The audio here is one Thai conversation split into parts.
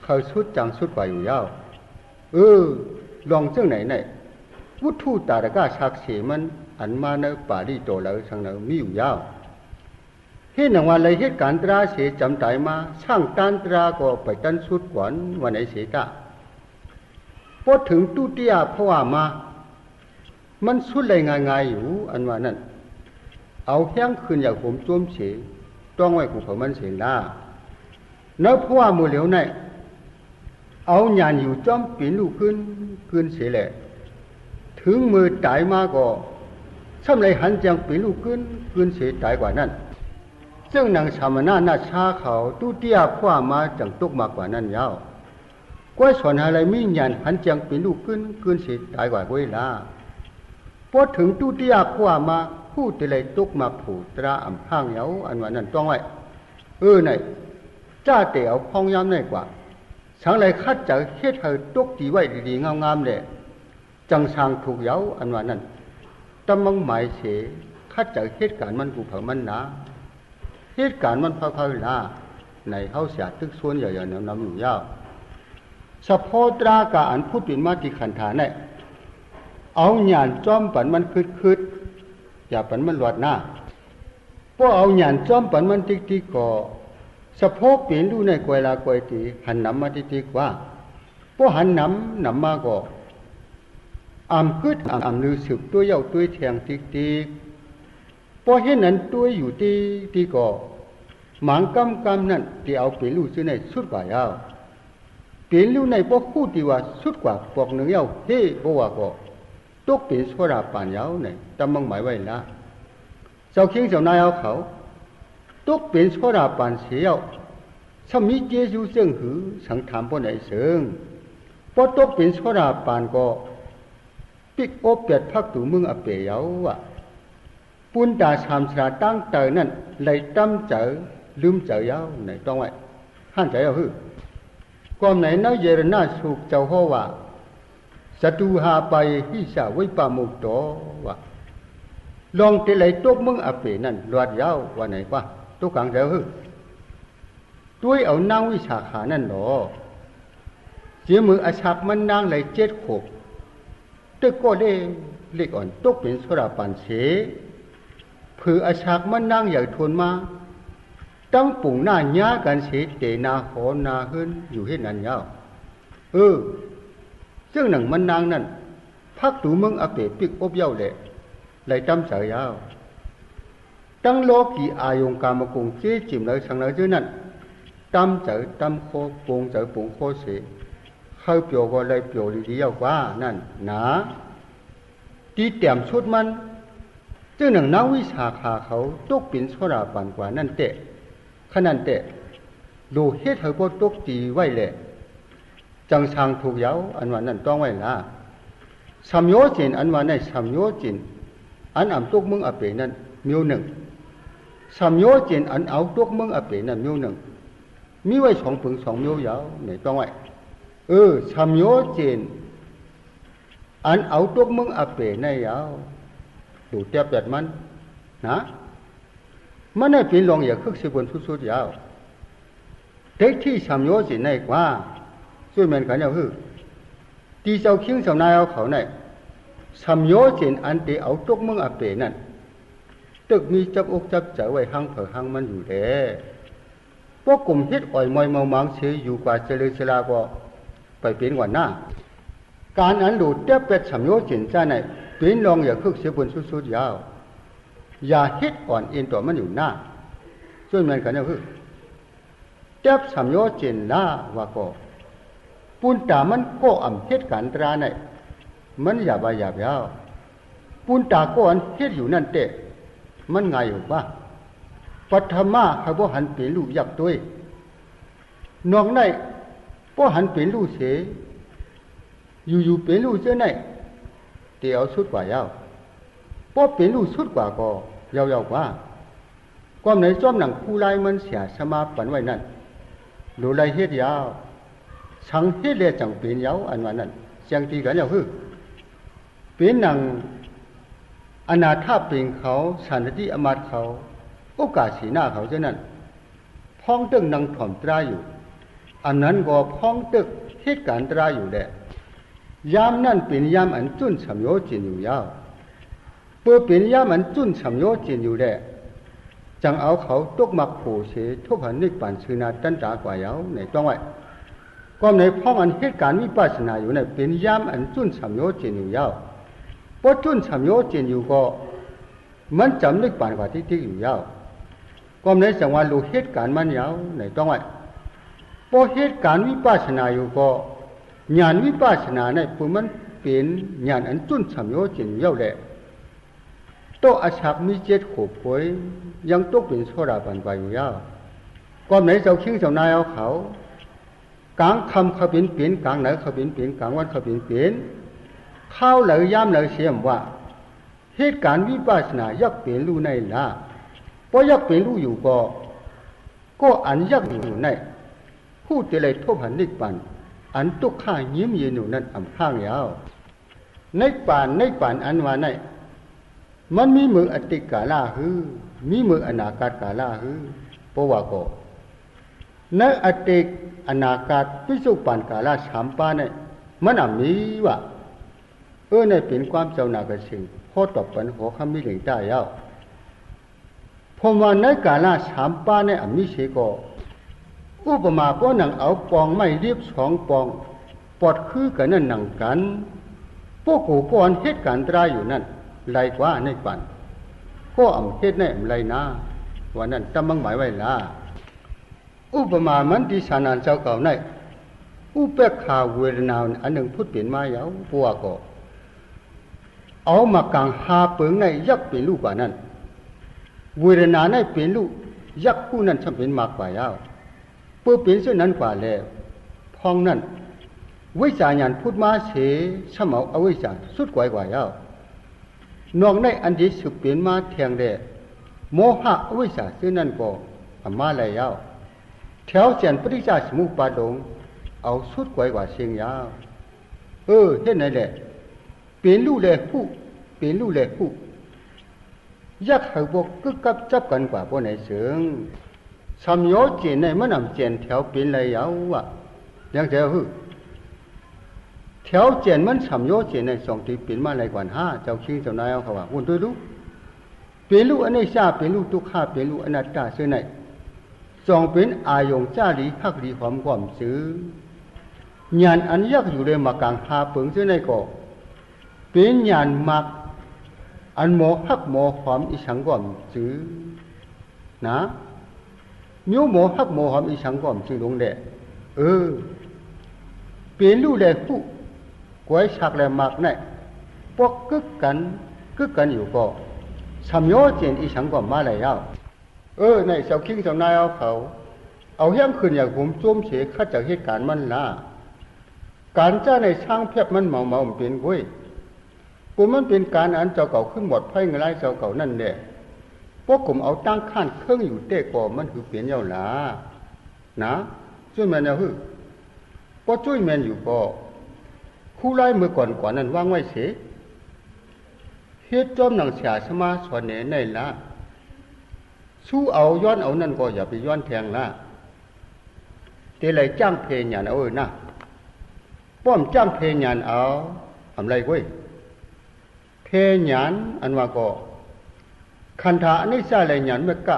เขาสุดจังสุดกว่าอยู่ยาวลองจังไหนวุฒิตาตะก้าชักเสมันอันมาเนป่าดีโตแล้วสังเนมีอยู่ยาวเฮ็ดหนังว่าเลยเหตุการณ์ตราเสจำใจมาช่างตันตราก็ไปตันสุดกวนวันไหนเสตาพอถึงตุติยเพราะว่ามามันสุดเลยง่ายๆอยู่อันว่านั่นเอาแห้งขึ้นอย่างผมโจมเสียต้องไว้กูเขามันเสียงล่าเนื้อเพราะว่ามือเหลียวในเอาหยานอยู่จอมปีนลูกขึ้นเสียแหละถึงมือตายมาก็ซ้ำเลยหันจังปีนลูกขึ้นเสียตายกว่านั้นซึ่งนางสามนานาชาเขาตุติยเพราะว่ามาจังตกมากกว่านั้นยาวก้อยสอนอะไรมีหยานหันจังปีนลูกขึ้นเสียตายกว่าก้อยล่าพอถึงตุติยเพราะว่ามาผู้ที่เลยตกมาผูตราอำพางเยาอันว่านั้นต้องไว้ไหนจ้าเต๋อพองยามได้กว่าสังเลยคัดจากเฮ็ดให้ตกตีไว้ดีๆงามๆเลยจังสางถูกเยาอันว่านั้นตำมังหมายเสคัดจากเหตุการณ์มันกูเผามันนะเหตุการณ์มันพาๆล่าในเฮาเสียตึกส่วนใหญ่ๆนำอยู่ยาวสะโพตรากะอันพูดเป็นมาติขันธาเนี่ยเอาหยานจอมปันมันคืดอย่าปันมันหลวดหน้าพวกเอาหยานจอมปันมันติ๊กก็สะโพกเปลี่ยนดูในกวยลากวยตีหันน้ำมาติ๊กว่าพวกหันน้ำมาก็อำคืดอำลือสืบตัวเย้าตัวแทงติ๊กพวกเห็นนั้นตัวอยู่ที่ก็หมางกำนั่นที่เอาเปลี่ยนลูซื้อในสุดกว่ายาวเปลี่ยนลูในพวกคู่ที่ว่าสุดกว่าพวกหนึ่งเย้าเฮ้พวกว่าก็ตกเป็นสวราปานยาวเนี่ยตำมังหมายไว้ละเจ้าคิงเจ้านายเอาเขาตกเป็นสวราปานเสียวถ้ามีเจสูเสื่องหือสังถามพวกไหนเสื่องพอตกเป็นสวราปานก็ปิกโอเปียดพักตู่มึงอเปยาวอ่ะปุนตาชามสระตั้งเตอนั่นเลยตั้มเจอลืมเจอยาวไหนต้องไว้ห้านใจเอาหือก่อนไหนน้าเยรนาสุกเจ้าหัวว่าศัตรูหาไปฮิสาไว้ปามุกโตว่าลองเตะไหลตกมึงอเปนั่นรวดยาวว่าไหนวะตุกังเจ้าหือด้วยเอานางวิสาขานั่นหรอเสียมืออาชักมันนางไหลเจ็ดขบตึกก็เล็กอ่อนตกเป็นสระปันเสผืออาชักมันนางใหญ่ทนมาตั้งปุ่งหน้าย้ากันเสเตนาหอนาขึ้นอยู่ให้นันยาวซึ่งหนังมันนางนั่นพักตู่มึงอเปปิกอบเย้าแหละไหลตั้มเสยยาวตั้งโลกีอายงกามกงเจ๊จิมเลยสังเลยเจ้านั่นตั้มเจอตั้มโคปงเจอปงโคเสเข้าเปียวก็เลยเปียวดีๆยาวกว่านั่นนะตีเตี่ยมชุดมันเจ้าหนังนักวิชาขาเขาตกเป็นสราปันกว่านั่นเตะขนาดเตะดูเฮ็ดให้พวกตกตีไว้แหละจังสางถูกเย้าอันว่านั่นต้องไว้ละสัมโยจินอันว่าในสัมโยจินอันอ่ำตกมึงอเปนั่นมิวหนึ่งสัมโยจินอันเอาตกมึงอเปนั่นมิวหนึ่งมีไว้สองปึงสองมิวเย้าไหนต้องไว้สัมโยจินอันเอาตกมึงอเปในเย้าดูเทียบแบบมันนะมันได้เป็นรองอย่าคึกสิบนสุดๆยาวเด็กที่สัมโยจินในกว่าช่วยเหมือนกันอย่างคือตีเจ้าคิงเจ้านายเอาเขาเนี่ยสัมโยจินอันตีเอาตกมึงอเปนั่นตึกมีจับอกจับเจอไว้หังเผอหังมันอยู่เด้พวกกลุ่มเฮ็ดอ่อยมอยเมามังเสียอยู่กว่าเจริญเชลาก็ไปเป็นกว่าหน้าการอันดูเทียบเป็ดสัมโยจินจ้าเนี่ยเป็นรองอย่าคึกเสียบนสุดๆยาวอย่าเฮ็ดอ่อนเอ็นตัวมันอยู่หน้าช่วยเหมือนกันอย่างคือเทียบสัมโยจินล่าว่าก็ปุนตามันก็อ่ำเฮ็ดการตราเนี่ยมันอย่าบายาบยาวปุนตาก็อันเฮ็ดอยู่นั่นเตะมันง่ายอยู่ป่ะปัทมาให้บ่หันเป็นลูกยักษ์ด้วยนอกในบ่หันเป็นลูกเสอยู่เป็นลูกเจ้าไหนเดี๋ยวสุดกว่ายาวบ่เป็นลูกสุดกว่าก็ยาวๆกว่าความไหนจอมหนังผู้ลายมันเสียสมาปันไว้นั่นดูลายเฮ็ดยาวสังเฮ็ดเลยจังเป็นยาวอันว่านั่นเสียงตีกันยาวคือเป็นหนังอนาถาเป็นเขาสันติอมาตย์เขาโอกาสสีหน้าเขาเจ้านั้นพ้องตึงนางถ่อมตราอยู่ อันนั้นก็พ้องตึกเหตุการณ์ตรายอยู่แหละยามนั่นเป็นยามอันจุนฉำโยจินอยู่ยาวเพื่อเป็นยามอันจุนฉำโยจินอยู่แหละจังเอาเขาตกมักโผเสทุบหันนิปันชื่อนาตันตากว่ายาวในต้องไว้ก็ในพ้องอันเหตุการณ์วิปัสสนาอยู่ในเป็นยามอันจุนฉำโยจินอยู่ยาวพอจุนฉำโยจินอยู่ก็มันจำนิปันกว่าที่อยู่ยาวก็ในสังวารูเหตุการณ์มันยาวในต้องไว้พอเหตุการณ์วิปัสสนาอยู่ก็ญาณวิปัสสนาในผู้มันเป็นญาณอันจุนฉำโยจินอยู่ยาวแหละโตอาชักมีเจ็ดขบป่วยยังตกเป็นโซดาบันไปอยู่ยาวก็ในเจ้าคิงเจ้านายเอาเขากลางคำเขาเป็นเปลี่ยนกลางไหนเขาเป็นเปลี่ยนกลางวันเขาเป็นเปลี่ยนเข้าเลยย้ำเลยเสียมว่าเหตุการณ์วิปัสสนายักเปลี่ยนรู้ในละเพราะยักเปลี่ยนรู้อยู่ก็อันยักอยู่ในผู้เจริญทบหันนิพพานอันตุกข้ายิ้มยืนอยู่นั่นอ่ำข้างยาวในป่านอันว่าในมันมีมืออติกาลาหือมีมืออนาคากาลาหือเพราะว่าก็ในอติกอนาคาปิสุปันกาลาสามปาเนี่ยมันมีว่าในเป็นความเจ้าหน้ากระสิงพอตบปันหัวคำมีเหล่งได้ยาวผมว่าในกาลาสามปาเนี่ยมีเสก็อุปมาเพราะหนังเอาปองไม่เรียบสองปองปอดคือกันนั่นหนังกันพวกกูก่อนเหตุการณ์ตรายอยู่นั่นไรกว่าในปันก็อำเหตุในไรนะวันนั้นจำบังหมายไว้ละอุปมามันที่สานานเจ้าเก่าในอุเปกขาเวรนาอันหนึ่งพูดเปลี่ยนมาเยาพวกก็เอามากางหาเปิงในยักษ์เป็นลูกกว่านั้นเวรนาในเป็นลูกยักษ์ผู้นั้นช่างเป็นมากกว่าเยาเพื่อเป็นเช่นนั้นกว่าแล้วพองนั้นวิจารณ์พูดมาเสสมเอาวิจารสุดกว่าเยานอกในอันที่สืบเปลี่ยนมาแทงแดโมหะวิชาซึ่งนั่นก็มาเลยยาวแถวเสียนปฏิจจสมุปบาทงเอาสุดกว่าเสียงยาวเห็นไหนแหละเปลี่ยนลู่เลยผู้เปลี่ยนลู่เลยผู้ยักษ์เขาบอกกึกกับจับกันกว่าพวกไหนเสียงสามโยเจนในมันนำเจนแถวเปลี่ยนเลยยาวว่ะยังแถวแถวเจนมันสามโยเจนในสองที่เปลี่ยนมาอะไรกว่าห้าเจ้าคิงเจ้านายเอาเขาว่าอุ่นตัวรู้เปลี่ยนลูกอันนี้ชาเปลี่ยนลูกทุกข้าเปลี่ยนลูกอนัตตาเสื่อในสองเป็นอายงจ้าดีฮักดีความซื้อญาณอันยักอยู่เลยมากลางหาเปิงเสื่อในก็เป็นญาณมักอันโมฮักโมความอิฉังความซื้อนะมิวโมฮักโมความอิฉังความซื้อลงแดดเปลี่ยนลูกเลยผู้กวยฉักเลยมักในพวกกึกกันอยู่ก็สามโยเจนอีฉังก็มาแล้วในเจ้าคิงเจ้านายเอาเขาเอาเฮี้ยงขึ้นอย่างผมโจมเสียข้าจากเหตุการณ์มันละการจ้าในช่างเพียบมันเมาเป็นกุ้ยปุ่มมันเป็นการอันเจ้าเก่าขึ้นหมดไพ่เงยเจ้าเก่านั่นแหละพวกกลุ่มเอาตั้งขั้นเครื่องอยู่เตะก่อมันคือเปลี่ยนเยาหลานะช่วยแมนเอาพอช่วยแมนอยู่ก็คู่ไล่มือก่อนกว่านั้นวางไว้เสียเฮ็ดจอมหนังเสียสมาสอนเนี่ยในละสู้เอาย้อนเอานั่นก็อย่าไปย้อนแทงละเตเลยจ้างเพญญาณเอานะป้อมจ้างเพญญาณเอาทำไรกุ้ยเพญญาณอันว่าก็คันธาอันนี้ซาเลยญาณเมื่อกะ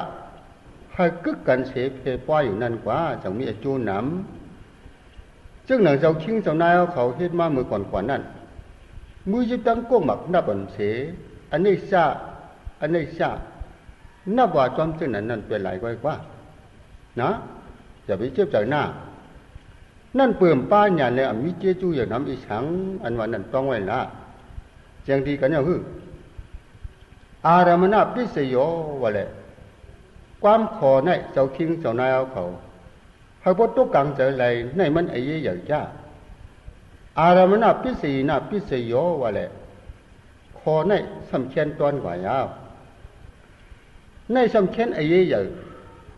ให้กึกกันเสเพป้อยอยู่นั่นกว่าจังมีจูนน้ำซึ่งหนังเจ้าคิงเจ้านายเขาเฮ็ดมาเมื่อก่อนกว่านั้นมือจิบตั้งก้มหมักนับอันเสอันนี้ซานับว่าจอมซึ่งนั้นเป็นหลายกว่านะอย่าไปเจ็บใจหน้านั่นเปิ่มป้าญาณเลยมีเจจูอย่างน้ำอีฉังอันว่านั้นต้องไว้ละเจียงทีกันเนี่ยอารามณปิเสโยว่าแหละความขอในเจ้าคิงเจ้านายเขาให้พอตุกังเจออะไรในมันไอ้ยี่อย่างจ้าอารามณปิสีนาปิเสโยว่าแหละขอในสำเค็ญตอนกว่ายาวในสำเค็ญไอ้ยี่อย่าง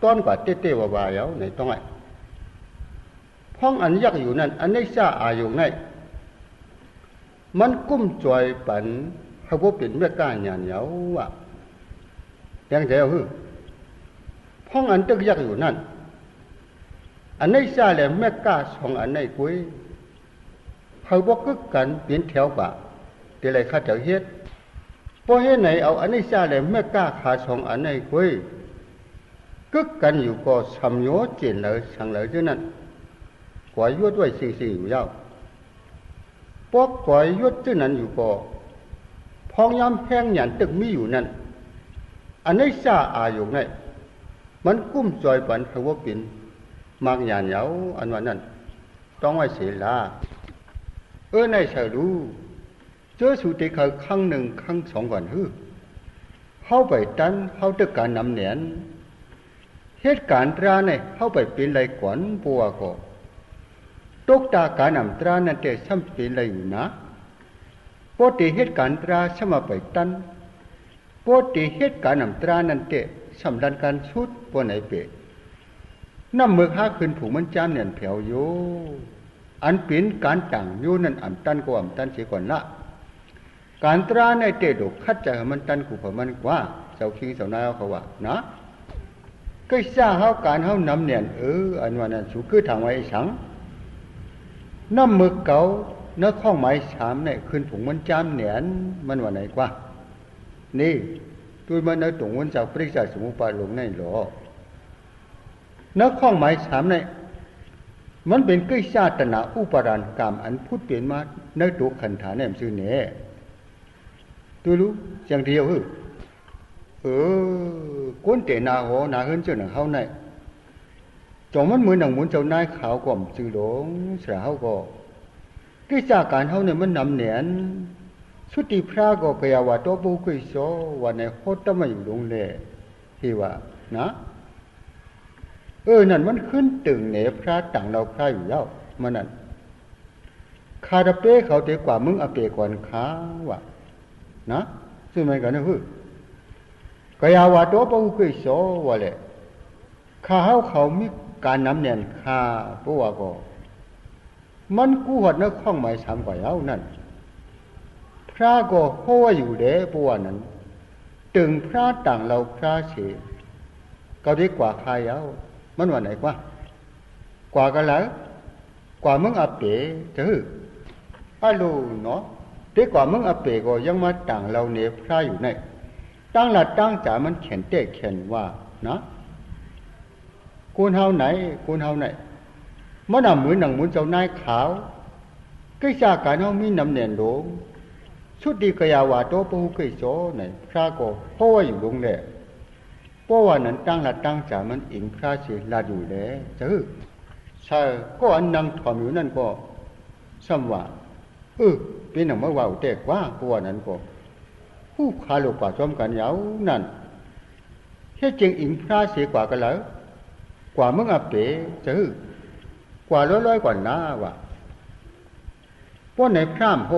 ตอนกว่าเต้ว่ายาวในต้องไอ้พ้องอันยักอยู่นั่นอันนี้ซาอายุในมันกุ้มจอยปันเขาพบเป็นเมื่อก้าหยานเหยาว่ะยังเดียวพ้องอันตึกยักอยู่นั่น อันนี้ซาแหละแม่กาสองอันนี้กุยเขาบอกกึกกันเปลี่ยนแถวกว่าเดี๋ยวไรข้าเจ้าเฮ็ดพอเฮ็ดไหนเอาอันนี้ซาแหละแม่กาขาสองอันนี้กุยกึกกันอยู่ก็สำโยเจนเลยสั่งเลยเท่านั้นกว่ายุดไว้สี่อยู่ยาวพวกกว่ายุดเท่านั้นอยู่ก็พองย้ำแห้งหยันตึกมีอยู่นั่นอันนี้ซาอาอยู่ไหนมันกุ้มจอยปันเขาว่าเป็นมากหยาเหนียวอันวันนั้นต้องไว้เสียละในเฉลูเจอสุติเขาครั้งหนึ่งครั้งสองก่อนเข้าไปตันเข้าตึกการนำเหนียนเหตุการณ์ตราเนี่ยเข้าไปเป็นไรกวนปัวก็ตกตาการนำตรานั่นแต่ซ้ำเป็นไรอยู่นะปกติเหตุการณ์ตราสมาไปตันปกติเหตุการณ์นำตรานั่นแต่สำคัญการชุดปนไหนเปะน้ำมือหาขึ้นผูกมันจามเนี่ยเผียวโยอันเป็นการต่างโยนั่นอ่ำตันก็อ่ำตันเสียก่อนละการตราในเตะดกคัดใจมันตันกูผ่ามันกว่าเจ้าคิงเจ้านายเขาว่านะก็ซาเขาการเขานำเนี่ยอันวันนั้นสุคือทางไว้สังน้ำมือเก่าเนื้อข้องไม้สามเนี่ยขึ้นผูกมันจามเนี่ยมันว่าไหนกว่านี่ตัวมันในตรงวันเจ้าปริศาสมุปาลงในหลอนักข้องหมายสามในมันเป็นกิจชาตนาอุปราณกรรมอันพูดเปลี่ยนมาในตัวขันธาเนี่ยมันชื่อเนี่ยตัวรู้อย่างเดียวก้นเตนาหัวนาขึ้นเจ้าหนังเขาในจอมันเหมือนหนังหมุนเจ้านายขาวกว่ามันชื่อหลงเสียเขาก็กิจจากการเขาเนี่ยมันนำเหนียนสุติพระก็กยาวาตัวบุกุยโสวันในโคตรไม่อยู่ลงเลยที่ว่านะนั่นมันขึ้นตึงเหนพระต่างเราพระอยู่แล้วมันนั่นคาราเป้เขาเตกว่ามึงอเปก่อนข้าวะนะซึ่งมันกันนะกยาวาตัวบุกุยโสว่าเลยข้าเขามีการนำเนียนข้าเพราะว่าก็มันกู้หัดนักข้องหมายสามกว่าแล้วนั่นพระก็โห่อยู่เด้ปวนั้นตึงพระต่างเราพระเสียก็ดีกว่าใครเอามันว่าไหนกว่ากันแล้วกว่ามึงอับเป๋ถือฮัลโหลเนาะดีกว่ามึงอับเป๋ก็ยังมาต่างเราเนี่ยพระอยู่ในตั้งหลักตั้งจ่ามันเขียนเตะเขียนว่านะกูเฮาไหนมันนำมือหนังมุนเจ้านายขาวกิจการเฮามีนำเนียนหลงชุดดีกยาวาโตปูกิโสไหนพระก็โห่อยู่ลงเลยเพราะว่านั้นตั้งหลักตั้งจ่ามันอิงพระเสียลาอยู่เลยใช่ก็อันนั่งถอมอยู่นั่นก็ซ้ำว่าเป็นหนังมาว่าเตกว่าเพราะว่านั้นก็ผู้คาโลป่าจอมกันยาวนั่นแค่จริงอิงพระเสียกว่ากันแล้วกว่ามึงอับเป๋กว่าร้อยกว่าหน้าว่ะเพราะในพร่ำโห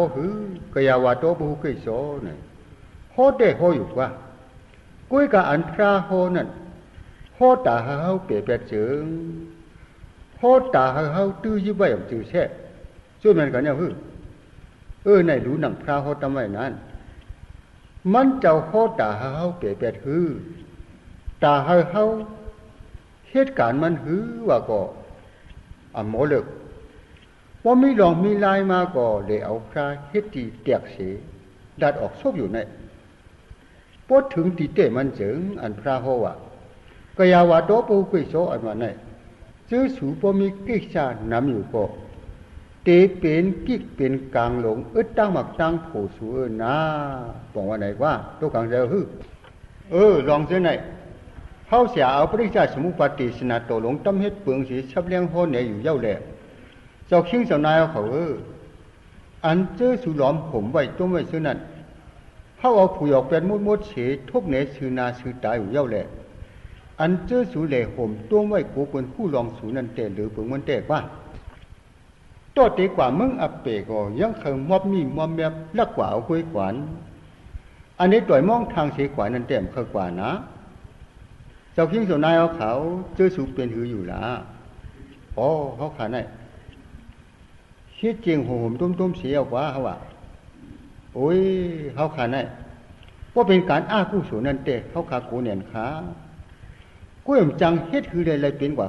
กยาวาโตบุกิโสเนี่ยโหเตโหอยู่ว่ากุ้ยกับอันพระโหนั่นโหตาเฮาเปลี่ยนแปลงจึงโหตาเฮาตื้อยิ่งใบอย่างจืดแช่ช่วยมันกันเนี่ยในรู้หนังพระโหทำไมนั้นมันเจ้าโหตาเฮาเปลี่ยนแปลงตาเฮาเหตุการณ์มันว่าก็หมอเลิกว่ามีหลองมีลายมาก็เลยเอาพระเฮ็ดตีเตียกเสียดัดออกซบอยู่ในพอถึงตีเตมันเจิงอันพระโหว่ากยาวาโตปูกุยโสอันว่าในจื้อสูพอมีกิจชานำอยู่ก็เตเป็นกิกเป็นกลางหลงตั้งหมักตั้งโผสูนะบอกว่าไหนว่าตัวกลางเดียวลองเสียไหนเขาเสียเอาปริจาสมุปฏิสนาโตหลงต้มเฮ็ดเปลืองสีชับเลี้ยงโหเนี่ยอยู่เย้าแหละเจ้าคิงเจ้านายเขาอันเจอสุหลอมผมไว้ต้มไว้ซื้อนั่นเขาเอาผู้หยอกเป็นมุดเสียทุกเนซื้อนาซื้อตายอยู่เย้าแหละอันเจอสุเหล่ผมต้มไว้กูเป็นผู้ลองสูนั่นเตะหรือเปลืองมันเตะว่าตัวเตะกว่ามึงอับเปก็ยังเคยมอบมีมอบแบบลักกว่าเอาคุยขวานอันนี้ต่อยมองทางเสียขวานนั่นเต็มเคยกว่านะเจ้าคิงเจ้านายเขาเจอสูเป็นหืออยู่ละเขาขาดไหนคิดจริงห่มต้มเสียออกว่าเขาว่าเขาขาดไหนว่าเป็นการอ้ากู้สูนั่นเตะเขาขากูเนียนขากูยมจังเฮ็ดคืออะไรเป็นกว่า